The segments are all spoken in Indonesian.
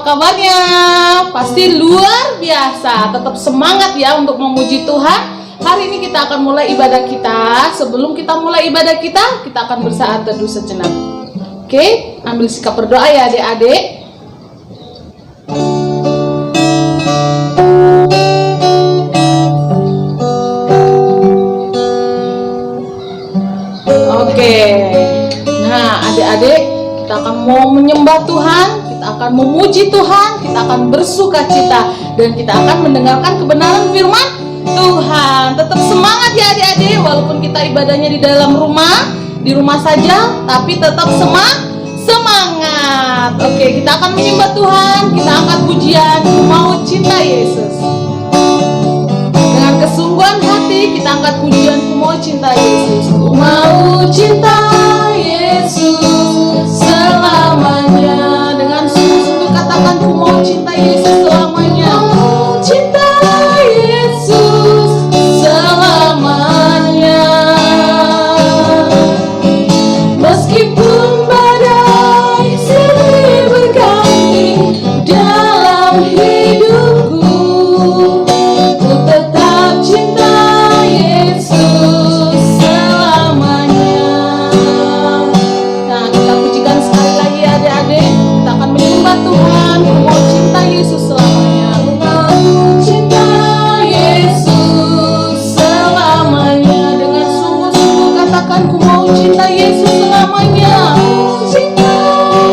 kabarnya? Pasti luar biasa. Tetap semangat ya untuk memuji Tuhan. Hari ini kita akan mulai ibadah kita. Sebelum kita mulai ibadah kita akan bersaat teduh sejenak. Oke, ambil sikap berdoa ya adik-adik. Oke, nah adik-adik, kita akan mau menyembah Tuhan, kita akan memuji Tuhan, kita akan bersuka cita, dan kita akan mendengarkan kebenaran firman Tuhan. Tetap semangat ya adik-adik, walaupun kita ibadahnya di dalam rumah, di rumah saja, tapi tetap semangat. Oke, kita akan menyembah Tuhan, kita angkat pujian, Ku mau cinta Yesus. Dengan kesungguhan hati kita angkat pujian, Ku mau cinta Yesus. Ku mau cinta Yesus selamanya. Dengan sungguh-sungguh katakan, Ku mau cinta Yesus selamanya. Ku cinta Yesus selamanya. Meskipun badai silih berganti dalam hidupku, ku tetap cinta Yesus selamanya. Nah, kita pujikan sekali lagi adik-adik. Kita akan menyembah Tuhan. Ku mau cinta Yesus selamanya. Ku mau cinta Yesus selamanya. Dengan sungguh-sungguh katakan, ku mau cinta Yesus selamanya. Cinta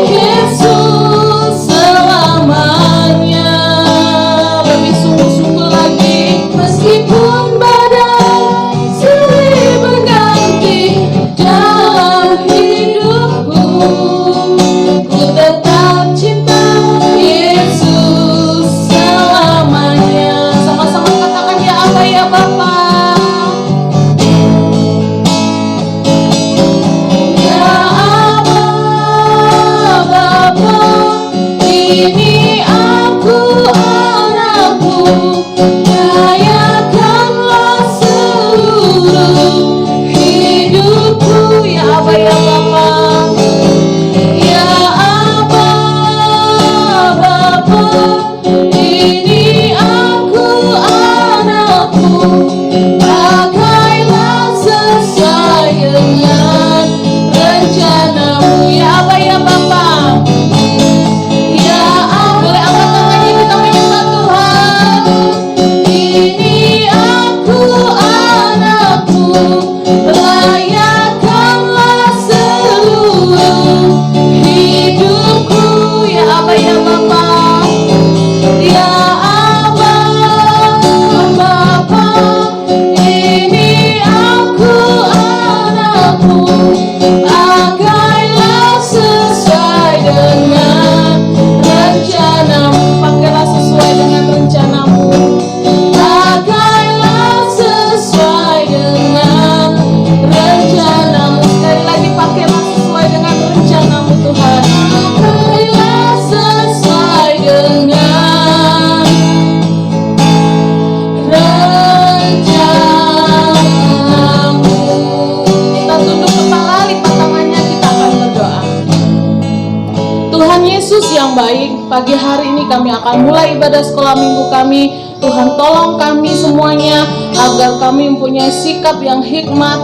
Yesus selamanya. Lebih sungguh-sungguh lagi. Meskipun badai silih berganti dalam hidupku, ku tetap cinta Yesus selamanya. Sama-sama katakan, ya Aba, ya Bapa. Ya Aba, Bapa, ini aku anakmu. Rayakanlah seluruh hidupku. Ya Aba, ya Bapa. Ya Aba, Bapa, ini aku anakmu. Pakailah sesuai dengan rencanamu. Ya Aba, ya Bapa. Ya Aba, boleh angkat tangannya, kita menyembah Tuhan. Ini aku anakmu. Layakanlah seluruh hidupku. Ya Aba, ya Bapa. Ya Aba, Bapa, ini aku anakmu. Pakailah sesuai dengan rencanamu. Pakailah sesuai dengan rencanamu. Pakailah sesuai dengan rencanamu. Sekali lagi, pakailah sesuai dengan rencanamu Tuhan. Pakailah sesuai dengan rencanamu. Kita tunduk kepala, lipat tangannya, kita akan berdoa. Tuhan Yesus yang baik, pagi hari ini kami akan mulai ibadah sekolah minggu kami. Tuhan, tolong kami semuanya agar kami mempunyai sikap yang hikmat,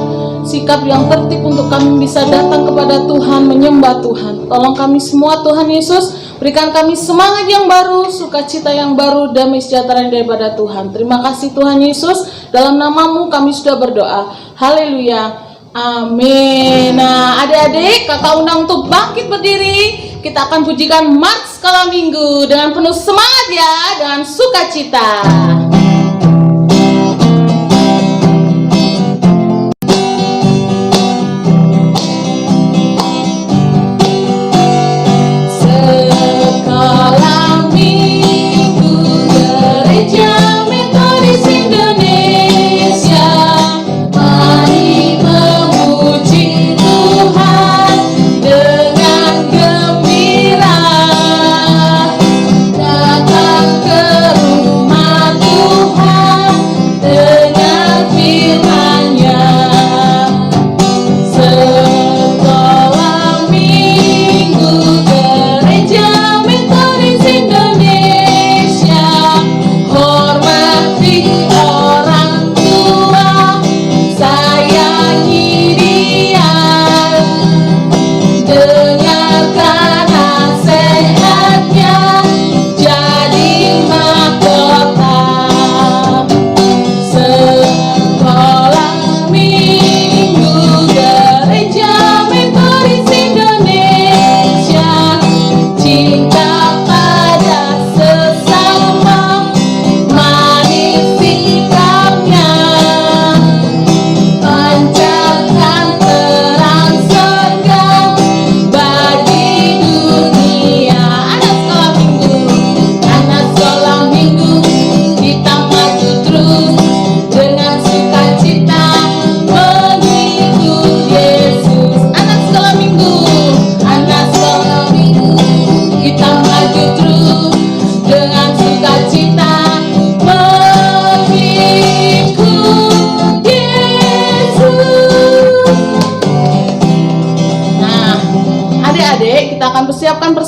sikap yang tertib untuk kami bisa datang kepada Tuhan, menyembah Tuhan. Tolong kami semua Tuhan Yesus, berikan kami semangat yang baru, sukacita yang baru, damai sejahtera daripada Tuhan. Terima kasih Tuhan Yesus, dalam namamu kami sudah berdoa. Haleluya. Amin. Nah, adik-adik, kakak undang untuk bangkit berdiri. Kita akan pujikan Mars sekolah minggu dengan penuh semangat ya, dengan sukacita. Sekolah minggu Gereja Metodis Indonesia, mari memuji Tuhan dengan gembira. Datang ke rumah Tuhan.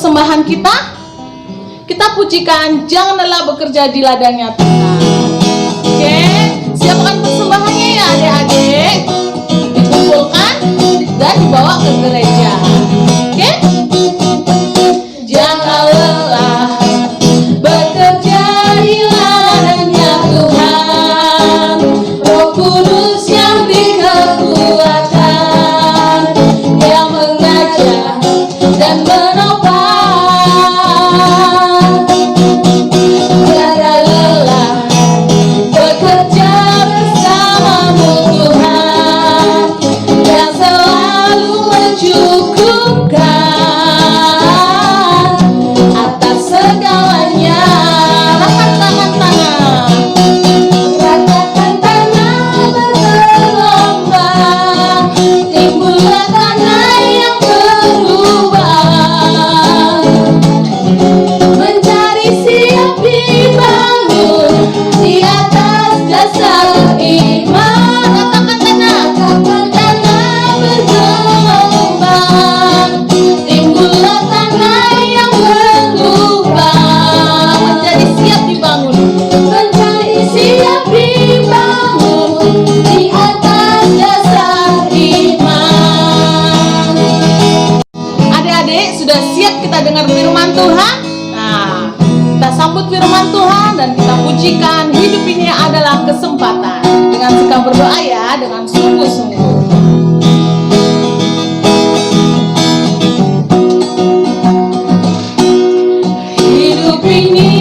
persembahan kita? Kita pujikan jangan lelah bekerja di ladangnya Tuhan. Oke, siapkan persembahannya ya adik-adik. Dikumpulkan dan dibawa ke gereja. Oke? Jangan lelah bekerja di ladangnya Tuhan. Roh Kudus yang beri kekuatan, yang mengajar dan menopang. Jangan lelah bekerja bersamamu Tuhan, yang selalu mencukupkan atas segalanya. Ratakan tangan, ratakan tanah bergelombang, timbullah tanah yang berubah, mencari siap dibangun di atas dasar iman. Ratakan tanah bergelombang, timbullah tanah yang berubah, menjadi siap dibangun, menjadi siap dibangun di atas dasar iman. Adik-adik, sudah siap kita dengar firman Tuhan? Nah, kita sambut firman Tuhan dan kita pujikan. Hidup ini adalah kesempatan. Dengan sikap berdoa ya, dengan sungguh-sungguh. Hidup ini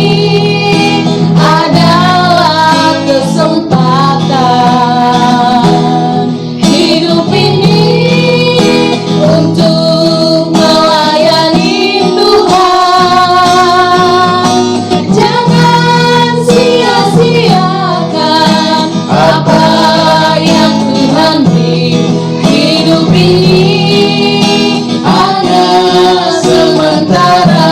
adalah kesempatan. Hidup ini untuk melayani Tuhan. Jangan sia-siakan apa yang Tuhan beri. Hidup ini hanya sementara.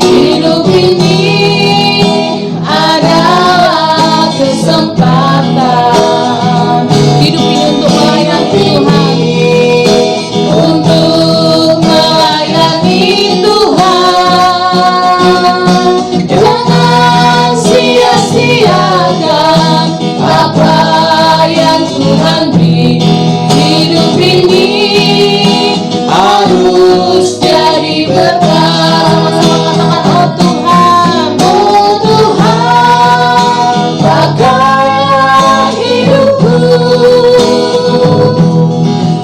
Hidup ini adalah kesempatan. Hidup ini untuk melayani Tuhan, untuk melayani Tuhan. Jangan sia-siakan apa yang Tuhan beri. Hidup ini harus jadi berkat. Sama-sama katakan, oh Tuhan, pakailah hidupku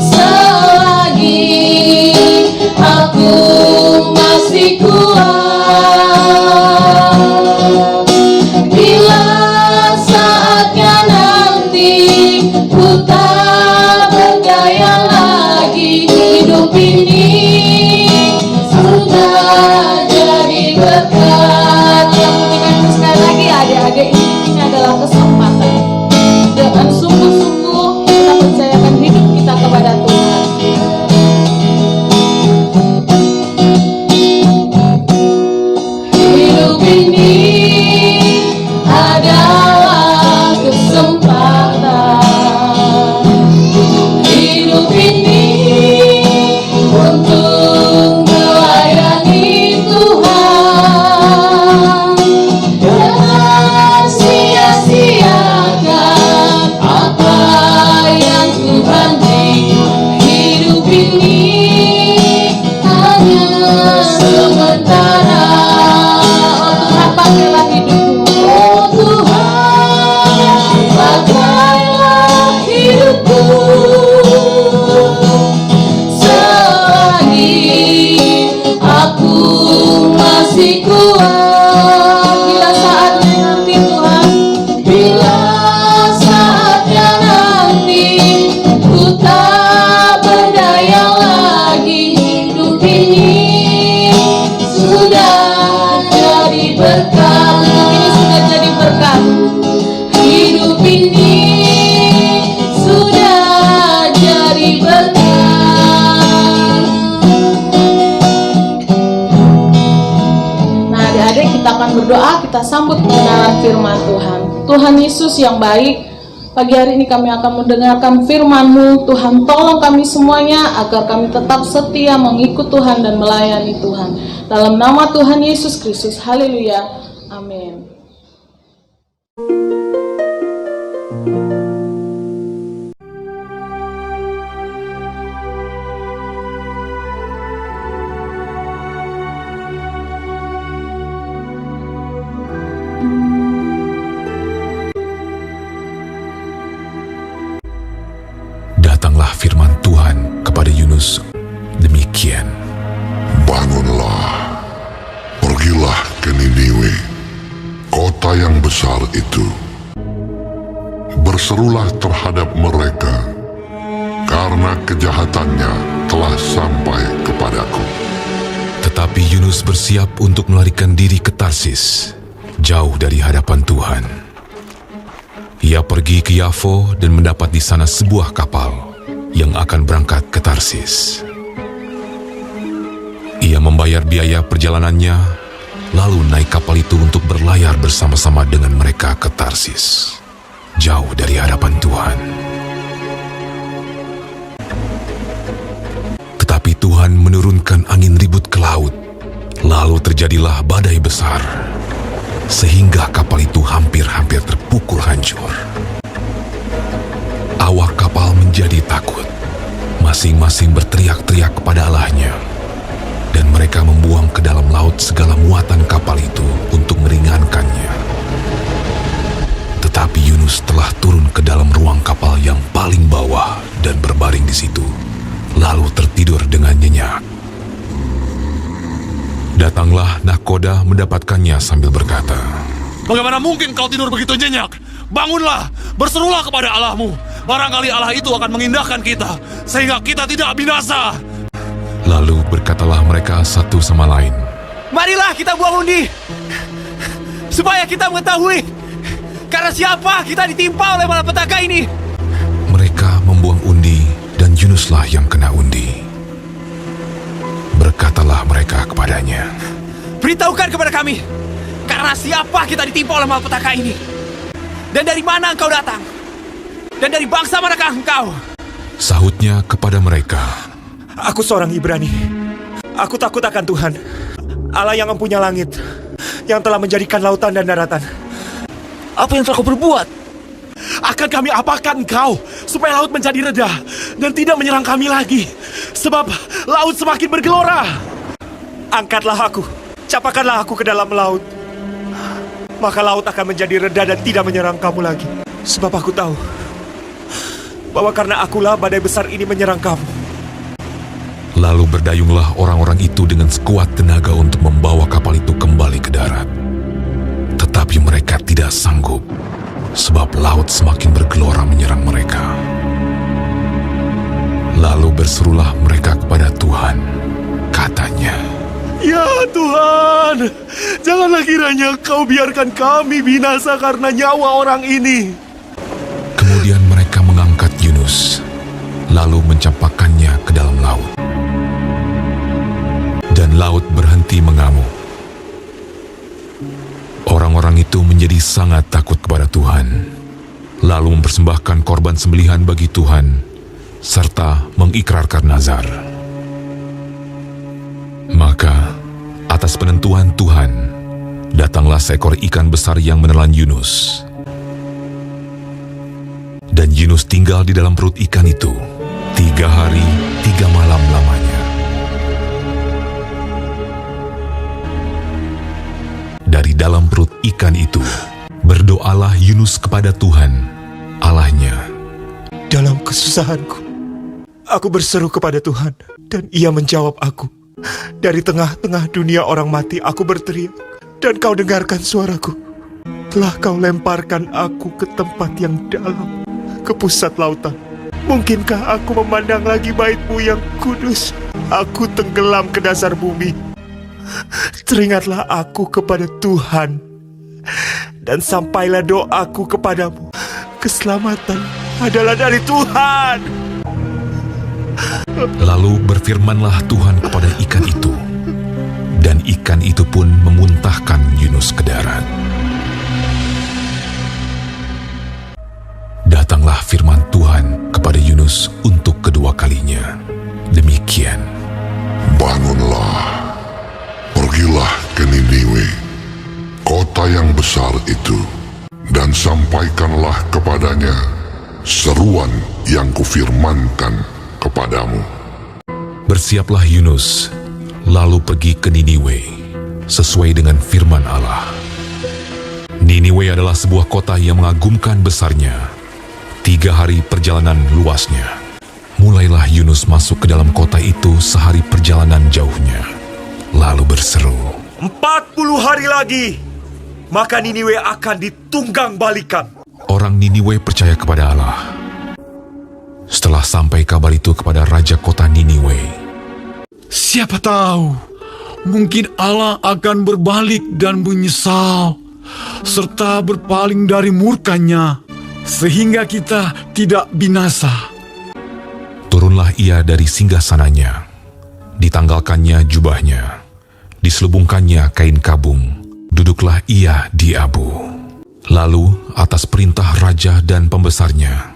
selagi aku masih kuat. Bila saatnya nanti ku tak berdaya lagi, hidup ini sudah jadi berkat. Yang penting sekali lagi adik-adik, ini adalah kesempatan. Dengan sungguh-sungguh kita percayakan hidup kita kepada Tuhan. Hidup ini adalah kesempatan. Hidup ini untuk melayani Tuhan. Jangan sia-siakan apa yang Tuhan beri. Hidup ini hanya sementara. Oh Tuhan, pakailah hidupku. Oh Tuhan, pakailah hidupku selagi aku masih kuat. Bila saatnya nanti Tuhan, bila saatnya nanti ku tak berdaya lagi, hidup ini sudah jadi berkat. Hidup ini sudah jadi berkat. Hidup ini sudah jadi berkat. Nah adik-adik, kita akan berdoa, kita sambut kebenaran firman Tuhan. Tuhan Yesus yang baik, Pagi hari ini kami akan mendengarkan firman-Mu. Tuhan, tolong kami semuanya agar kami tetap setia mengikut Tuhan dan melayani Tuhan. Dalam nama Tuhan Yesus Kristus, haleluya, amin. Datanglah firman Tuhan kepada Yunus demikian. Bangunlah, pergilah ke Niniwe, kota yang besar itu. Berserulah terhadap mereka, karena kejahatannya telah sampai kepadaku. Tetapi Yunus bersiap untuk melarikan diri ke Tarsis, jauh dari hadapan Tuhan. Ia pergi ke Yafo dan mendapat di sana sebuah kapal yang akan berangkat ke Tarsis. Ia membayar biaya perjalanannya, lalu naik kapal itu untuk berlayar bersama-sama dengan mereka ke Tarsis, jauh dari hadapan Tuhan. Tetapi Tuhan menurunkan angin ribut ke laut, lalu terjadilah badai besar, sehingga kapal itu hampir-hampir terpukul hancur. Awak kapal menjadi takut, masing-masing berteriak-teriak kepada Allahnya, dan mereka membuang ke dalam laut segala muatan kapal itu untuk meringankannya. Tetapi Yunus telah turun ke dalam ruang kapal yang paling bawah dan berbaring di situ, lalu tertidur dengan nyenyak. Datanglah nahkoda mendapatkannya sambil berkata, "Bagaimana mungkin kau tidur begitu nyenyak? Bangunlah, berserulah kepada Allahmu. Barangkali Allah itu akan mengindahkan kita, sehingga kita tidak binasa." Lalu berkatalah mereka satu sama lain, "Marilah kita buang undi, supaya kita mengetahui karena siapa kita ditimpa oleh malapetaka ini." Mereka membuang undi dan Yunuslah yang kena undi. Berkatalah mereka kepadanya, "Beritahukan kepada kami, karena siapa kita ditimpa oleh malapetaka ini? Dan dari mana engkau datang? Dan dari bangsa manakah engkau?" Sahutnya kepada mereka, "Aku seorang Ibrani. Aku takut akan Tuhan, Allah yang mempunyai langit, yang telah menjadikan lautan dan daratan." "Apa yang telah kau berbuat?" Akan kami apakan engkau, supaya laut menjadi reda dan tidak menyerang kami lagi, sebab laut semakin bergelora. "Angkatlah aku, capakanlah aku ke dalam laut, maka laut akan menjadi reda dan tidak menyerang kamu lagi. Sebab aku tahu bahwa karena akulah badai besar ini menyerang kamu." Lalu berdayunglah orang-orang itu dengan sekuat tenaga untuk membawa kapal itu kembali ke darat. Tetapi mereka tidak sanggup, sebab laut semakin bergelora menyerang mereka. Lalu berserulah mereka kepada Tuhan, katanya, Ya Tuhan, janganlah kiranya kau biarkan kami binasa karena nyawa orang ini. Kemudian mereka mengangkat Yunus, lalu mencampakkannya ke dalam laut. Dan laut berhenti mengamuk. Orang-orang itu menjadi sangat takut kepada Tuhan, lalu mempersembahkan korban sembelihan bagi Tuhan, serta mengikrarkan nazar. Maka, atas penentuan Tuhan, datanglah seekor ikan besar yang menelan Yunus. Dan Yunus tinggal di dalam perut ikan itu 3 hari 3 malam lamanya. Dari dalam perut ikan itu, berdoalah Yunus kepada Tuhan, Allahnya. Dalam kesusahanku, aku berseru kepada Tuhan, dan Ia menjawab aku. Dari tengah-tengah dunia orang mati, aku berteriak, dan Kau dengarkan suaraku. Telah Kau lemparkan aku ke tempat yang dalam, ke pusat lautan. Mungkinkah aku memandang lagi bait-Mu yang kudus? Aku tenggelam ke dasar bumi. Teringatlah aku kepada Tuhan, dan sampailah doaku kepadamu. Keselamatan adalah dari Tuhan. Lalu berfirmanlah Tuhan kepada ikan itu, dan ikan itu pun memuntahkan Yunus ke darat. Datang datanglah firman Tuhan kepada Yunus untuk kedua kalinya. Demikian. Bangunlah, pergilah ke Niniwe, kota yang besar itu, dan sampaikanlah kepadanya seruan yang kufirmankan kepadamu. Bersiaplah Yunus, lalu pergi ke Niniwe, sesuai dengan firman Allah. Niniwe adalah sebuah kota yang mengagumkan besarnya. 3 hari perjalanan luasnya. Mulailah Yunus masuk ke dalam kota itu sehari perjalanan jauhnya, lalu berseru, 40 hari lagi, maka Niniwe akan ditunggang balikan. Orang Niniwe percaya kepada Allah. Setelah sampai kabar itu kepada raja kota Niniwe, Siapa tahu, mungkin Allah akan berbalik dan menyesal, serta berpaling dari murkanya, sehingga kita tidak binasa. turunlah ia dari singgasananya, ditanggalkannya jubahnya, diselubungkannya kain kabung, duduklah ia di abu. Lalu atas perintah raja dan pembesarnya,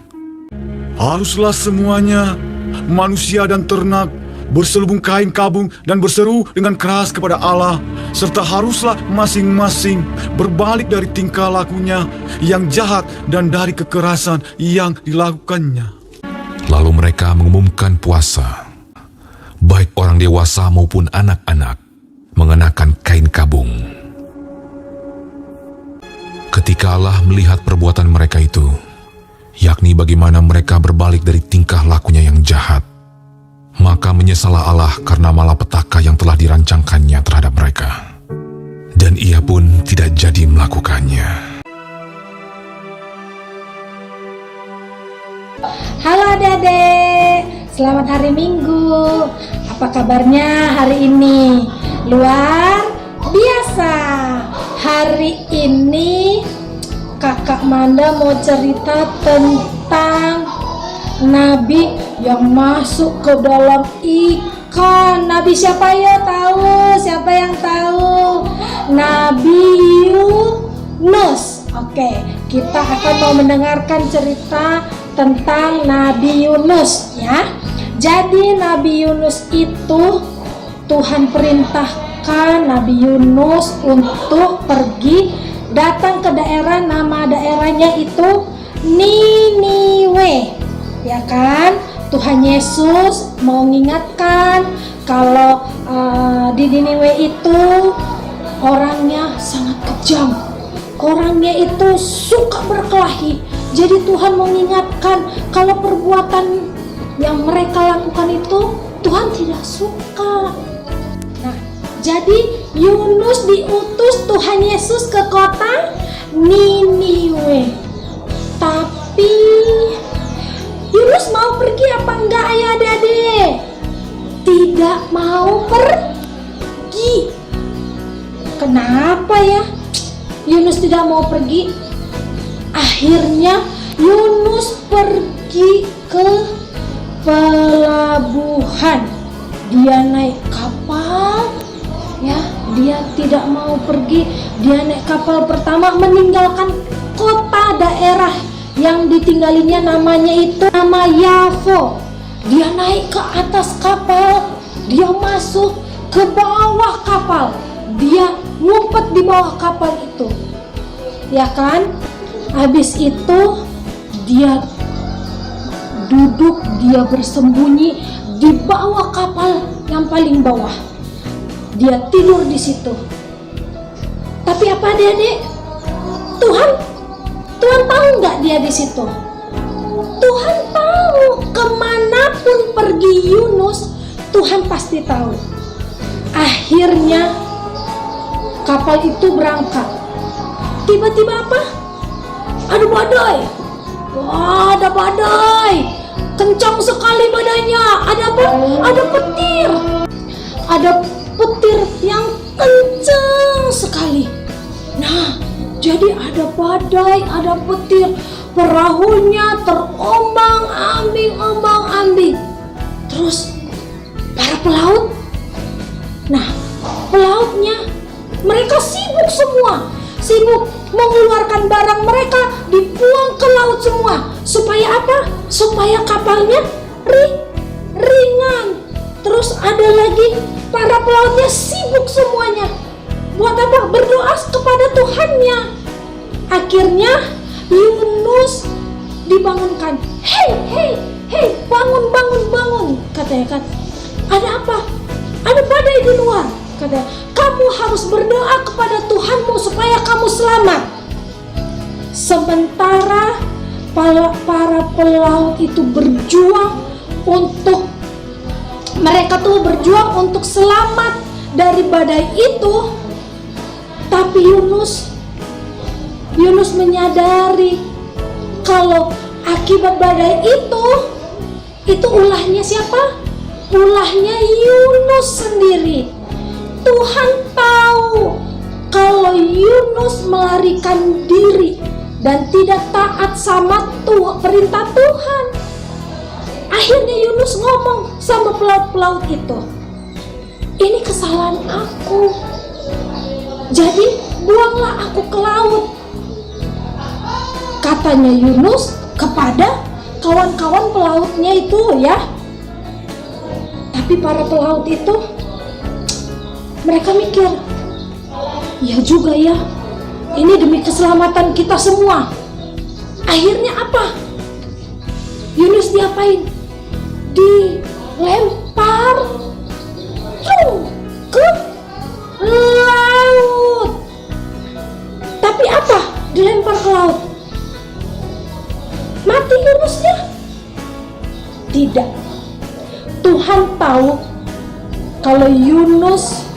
Haruslah semuanya, manusia dan ternak, berselubung kain kabung dan berseru dengan keras kepada Allah, serta haruslah masing-masing berbalik dari tingkah lakunya yang jahat dan dari kekerasan yang dilakukannya. lalu mereka mengumumkan puasa. Baik orang dewasa maupun anak-anak mengenakan kain kabung. Ketika Allah melihat perbuatan mereka itu, yakni bagaimana mereka berbalik dari tingkah lakunya yang jahat, maka menyesallah Allah karena malapetaka yang telah dirancangkannya terhadap mereka. Dan ia pun tidak jadi melakukannya. Halo adik-adik, selamat hari Minggu. Apa kabarnya hari ini? Luar biasa. Hari ini Kakak Manda mau cerita tentang Nabi yang masuk ke dalam ikan. Nabi siapa ya? Tahu? Siapa yang tahu? Nabi Yunus. Oke, kita akan mau mendengarkan cerita tentang Nabi Yunus ya. Jadi Nabi Yunus itu Tuhan perintahkan Nabi Yunus untuk pergi datang ke daerah, nama daerahnya itu Niniwe. Ya kan? Tuhan Yesus mau mengingatkan kalau di Niniwe itu orangnya sangat kejam. Orangnya itu suka berkelahi. Jadi Tuhan mengingatkan kalau perbuatan yang mereka lakukan itu Tuhan tidak suka. Nah, jadi Yunus diutus Tuhan Yesus ke kota Niniwe. Tapi Yunus mau pergi apa enggak ya adik-adik? Tidak mau pergi. Kenapa ya? Yunus tidak mau pergi. Akhirnya Yunus pergi ke pelabuhan. Dia naik kapal, ya. Dia tidak mau pergi. Dia naik kapal pertama, meninggalkan kota daerah yang ditinggalinya, namanya itu nama Yafo. Dia naik ke atas kapal. Dia masuk ke bawah kapal. Dia ngumpet di bawah kapal itu, ya kan? Habis itu dia duduk, dia bersembunyi di bawah kapal yang paling bawah. Dia tidur di situ. Tapi apa adik-adik? Tuhan tahu nggak dia di situ? Tuhan tahu, kemanapun pergi Yunus, Tuhan pasti tahu. Akhirnya kapal itu berangkat. Tiba-tiba apa? Ada badai. Wah, ada badai. Kencang sekali badainya. Ada apa? Ada petir. Ada petir yang kencang sekali. Nah, jadi ada badai, ada petir. Perahunya terombang-ambing. Terus para pelaut. Nah, pelautnya mereka sibuk semua. Sibuk mengeluarkan barang mereka, dibuang ke laut semua. Supaya apa? Supaya kapalnya ringan. Terus ada lagi para pelautnya sibuk semuanya. Buat apa? Berdoa kepada Tuhannya. Akhirnya Yunus dibangunkan. Hei, bangun, katanya kan. Ada apa? Ada badai di luar, katanya. Kamu harus berdoa kepada Tuhanmu supaya kamu selamat. Sementara para pelaut itu berjuang untuk selamat dari badai itu, tapi Yunus menyadari kalau akibat badai itu ulahnya siapa? Ulahnya Yunus sendiri. Tuhan tahu kalau Yunus melarikan diri dan tidak taat sama perintah Tuhan. Akhirnya Yunus ngomong sama pelaut-pelaut itu, ini kesalahan aku, jadi buanglah aku ke laut, katanya Yunus kepada kawan-kawan pelautnya itu ya. Tapi para pelaut itu mereka mikir, ya juga ya, ini demi keselamatan kita semua. Akhirnya apa? Yunus diapain? Dilempar ke laut. Tapi apa? Dilempar ke laut. Mati Yunusnya? Tidak. Tuhan tahu kalau Yunus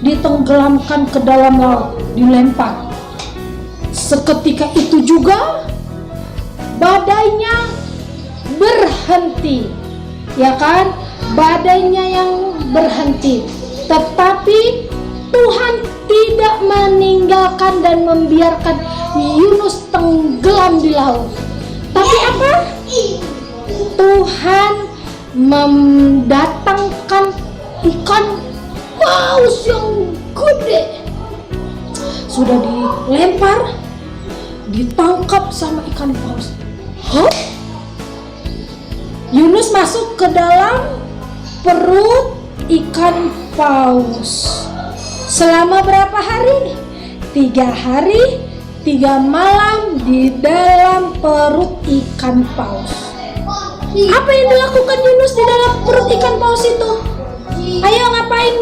ditenggelamkan ke dalam laut, dilempar. Seketika itu juga badainya berhenti, ya kan? Badainya yang berhenti. Tetapi Tuhan tidak meninggalkan dan membiarkan Yunus tenggelam di laut. Tapi apa? Tuhan mendatangkan ikan paus yang gede. Sudah dilempar, ditangkap sama ikan paus. Yunus masuk ke dalam perut ikan paus. Selama berapa hari? 3 hari, 3 malam di dalam perut ikan paus. Apa yang dilakukan Yunus di dalam perut ikan paus itu? Ayo ngapain?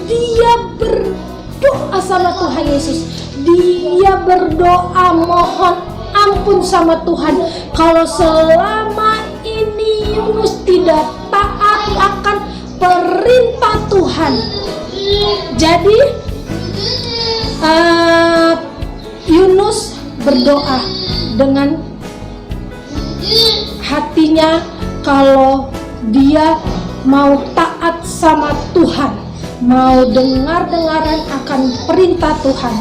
Dia berdoa sama Tuhan Yesus. Dia berdoa mohon ampun sama Tuhan kalau selama ini Yunus tidak taat akan perintah Tuhan. Jadi Yunus berdoa dengan hatinya kalau dia mau taat sama Tuhan, mau dengar-dengaran akan perintah Tuhan.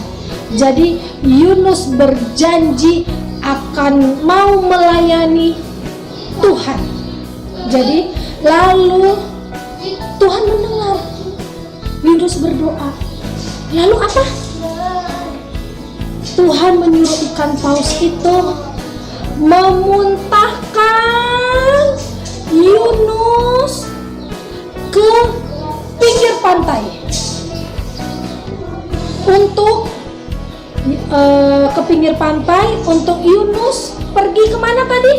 Jadi Yunus berjanji akan mau melayani Tuhan. Jadi lalu Tuhan mendengar Yunus berdoa. Lalu apa? Tuhan menyuruh ikan paus itu memuntahkan Yunus ke pinggir pantai. Ke pinggir pantai untuk Yunus pergi kemana tadi?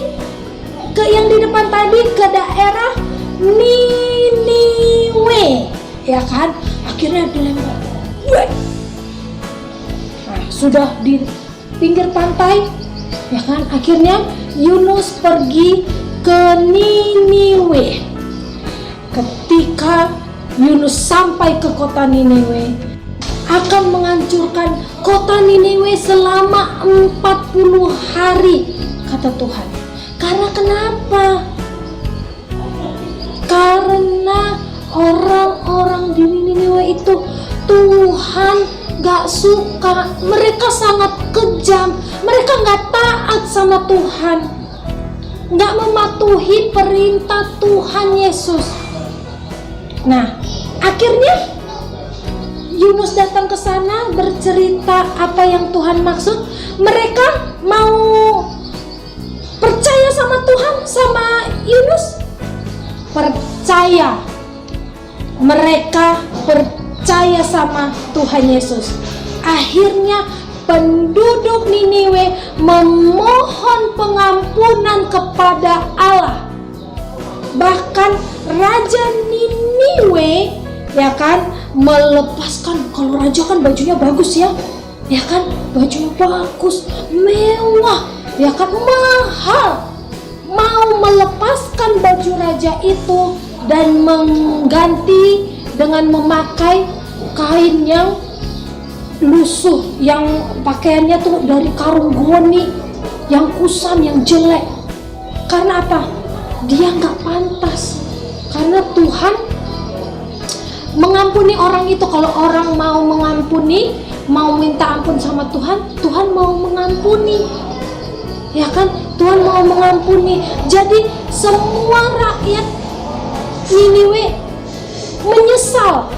Ke yang di depan tadi, ke daerah Niniwe, ya kan? Akhirnya dilempar. Nah, sudah di pinggir pantai, ya kan? Akhirnya Yunus pergi ke Niniwe. Ketika Yunus sampai ke kota Niniwe, akan menghancurkan kota Niniwe selama 40 hari, kata Tuhan. Karena kenapa? Karena orang-orang di Niniwe itu Tuhan gak suka. Mereka sangat kejam. Mereka gak taat sama Tuhan, gak mematuhi perintah Tuhan Yesus. Nah, akhirnya Yunus datang ke sana bercerita apa yang Tuhan maksud, mereka mau percaya sama Tuhan, sama Yunus? Percaya. Mereka percaya sama Tuhan Yesus. Akhirnya penduduk Niniwe memohon pengampunan kepada Allah. Bahkan Raja Niniwe, ya kan, melepaskan, kalau raja kan bajunya bagus ya kan, bajunya bagus, mewah, ya kan, mahal, mau melepaskan baju raja itu dan mengganti dengan memakai kain yang lusuh, yang pakaiannya tuh dari karung goni, yang kusam, yang jelek. Karena apa? Dia nggak pantas. Karena Tuhan mengampuni orang itu. Kalau orang mau mengampuni, mau minta ampun sama Tuhan, Tuhan mau mengampuni, ya kan? Tuhan mau mengampuni. Jadi semua rakyat Niniwe menyesal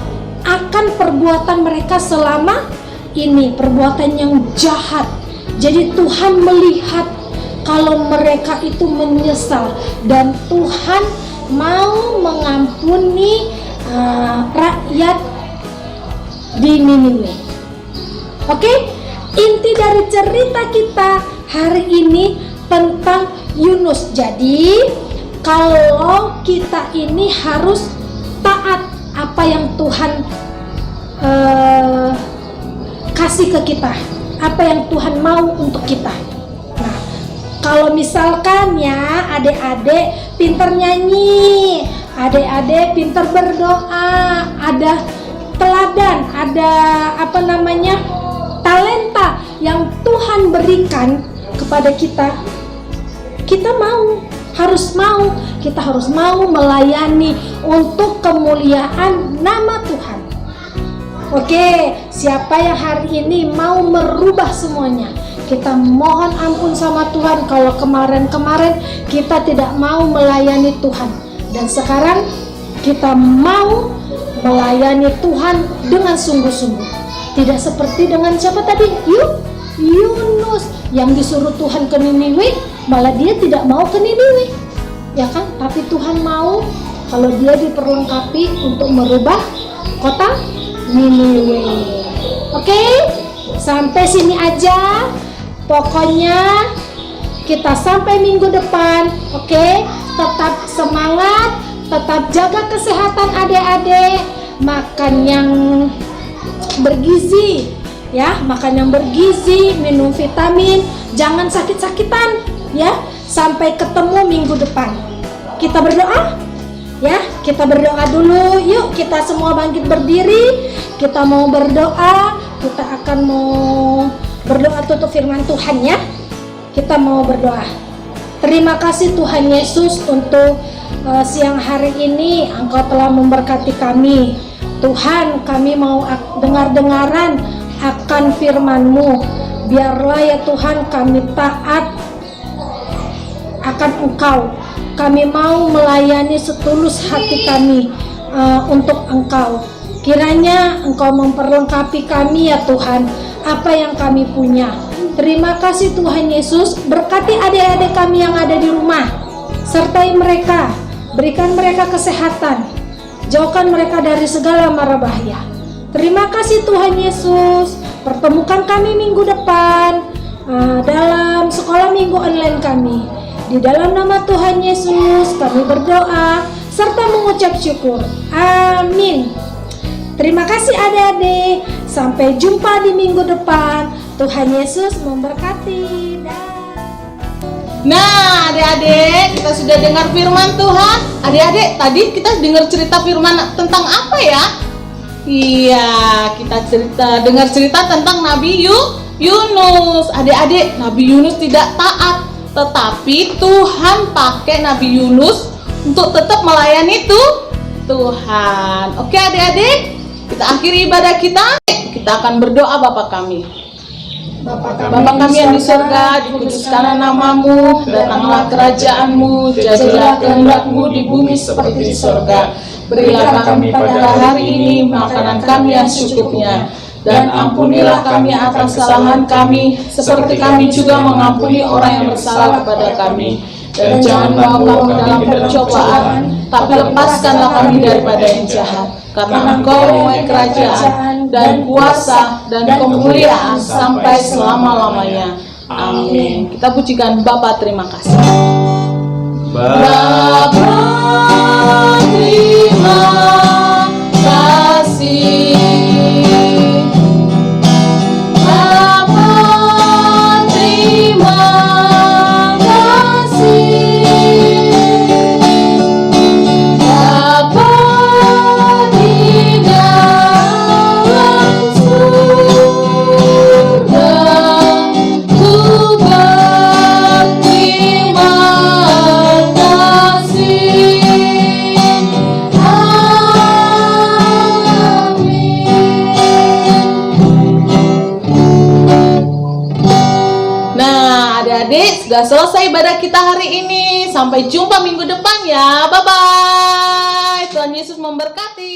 akan perbuatan mereka selama ini, perbuatan yang jahat. Jadi Tuhan melihat kalau mereka itu menyesal, dan Tuhan mau mengampuni rakyat di Niniwe. Oke, inti dari cerita kita hari ini tentang Yunus. Jadi kalau kita ini harus taat apa yang Tuhan kasih ke kita, apa yang Tuhan mau untuk kita. Nah, kalau misalkan ya adik-adik pinter nyanyi, adik-adik pinter berdoa, ada teladan, ada talenta yang Tuhan berikan kepada kita, kita harus mau melayani untuk kemuliaan nama Tuhan. Oke, siapa yang hari ini mau merubah semuanya? Kita mohon ampun sama Tuhan kalau kemarin-kemarin kita tidak mau melayani Tuhan, dan sekarang kita mau melayani Tuhan dengan sungguh-sungguh. Tidak seperti dengan siapa tadi? Yunus yang disuruh Tuhan ke Niniwe, malah dia tidak mau ke Niniwe, ya kan? Tapi Tuhan mau kalau dia diperlengkapi untuk merubah kota Niniwe. Oke, sampai sini aja. Pokoknya kita sampai minggu depan. Oke, tetap semangat, tetap jaga kesehatan adik-adik, makan yang bergizi, ya, makan yang bergizi, minum vitamin, jangan sakit-sakitan, ya. Sampai ketemu minggu depan. Kita berdoa, ya. Kita berdoa dulu. Yuk, kita semua bangkit berdiri. Kita mau berdoa. Kita akan mau berdoa tutup firman Tuhan, ya. Kita mau berdoa. Terima kasih Tuhan Yesus untuk siang hari ini Engkau telah memberkati kami. Tuhan, kami mau dengar-dengaran akan firman-Mu. Biarlah ya Tuhan kami taat akan Engkau. Kami mau melayani setulus hati kami untuk Engkau. Kiranya Engkau memperlengkapi kami ya Tuhan, apa yang kami punya. Terima kasih Tuhan Yesus. Berkati adik-adik kami yang ada di rumah. Sertai mereka, berikan mereka kesehatan, jauhkan mereka dari segala mara bahaya. Terima kasih Tuhan Yesus. Pertemukan kami minggu depan dalam sekolah minggu online kami. Di dalam nama Tuhan Yesus kami berdoa serta mengucap syukur. Amin. Terima kasih adik-adik. Sampai jumpa di minggu depan. Tuhan Yesus memberkati. Nah, adik-adik, kita sudah dengar firman Tuhan. Adik-adik, tadi kita dengar cerita firman tentang apa ya? Iya, kita dengar cerita tentang Nabi Yunus. Adik-adik, Nabi Yunus tidak taat, tetapi Tuhan pakai Nabi Yunus untuk tetap melayani Tuhan. Oke adik-adik, kita akhiri ibadah kita. Kita akan berdoa. Bapa kami kami yang di surga, dikuduskanlah namamu, datanglah kerajaan-Mu, jadilah kehendak-Mu di bumi seperti di surga. Berilah kami pada hari ini makanan kami yang secukupnya, dan ampunilah kami atas kesalahan kami, seperti kami juga mengampuni orang yang bersalah kepada kami. Dan jangan bawa kami dalam percobaan, tapi lepaskanlah kami daripada yang jahat. Karena Engkau mempunyai kerajaan dan kuasa dan kemuliaan sampai selama-lamanya. Amin. Kita pujikan Bapa, terima kasih. Bapa, terima kasih. Bapa, terima kasih. Bapa di dalam surga, ku berterima kasih. Nah, adik-adik, sudah selesai ibadah kita hari ini. Sampai jumpa minggu depan ya. Bye-bye. Tuhan Yesus memberkati.